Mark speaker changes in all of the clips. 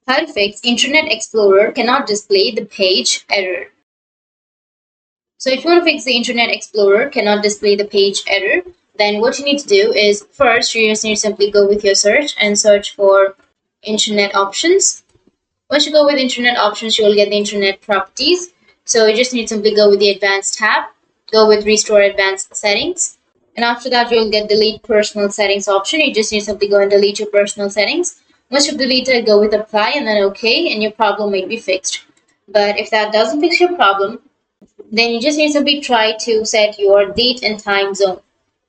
Speaker 1: How to fix Internet Explorer cannot display the page error. So if you want to fix the Internet Explorer cannot display the page error, then what you need to do is first you just need to simply go with your search and search for Internet options. Once you go with Internet options, you will get the Internet properties. So you just need to simply go with the advanced tab, go with restore advanced settings. And after that, you'll get delete personal settings option. You just need to simply go and delete your personal settings. Once you've deleted, go with apply and then OK, and your problem may be fixed. But if that doesn't fix your problem, then you just need to simply try to set your date and time zone.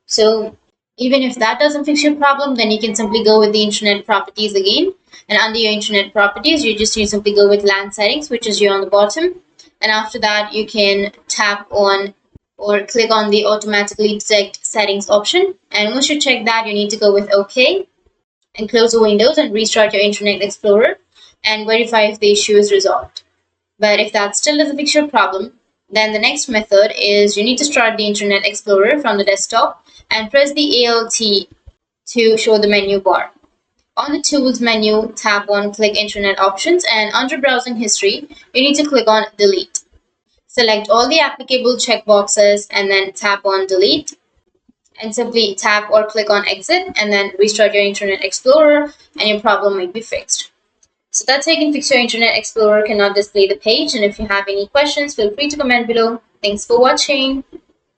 Speaker 1: So even if that doesn't fix your problem, then you can simply go with the internet properties again. And under your internet properties, you just need to simply go with LAN settings, which is here on the bottom. And after that, you can tap on or click on the automatically detect settings option. And once you check that, you need to go with OK and close the windows and restart your Internet Explorer and verify if the issue is resolved. But if that still doesn't fix your problem, then the next method is you need to start the Internet Explorer from the desktop and press the Alt to show the menu bar. On the Tools menu, tap on Click Internet Options, and under Browsing History, you need to click on Delete. Select all the applicable checkboxes and then tap on Delete. And simply tap or click on Exit and then restart your Internet Explorer and your problem may be fixed. So that's how you can fix your Internet Explorer cannot display the page. And if you have any questions, feel free to comment below. Thanks for watching.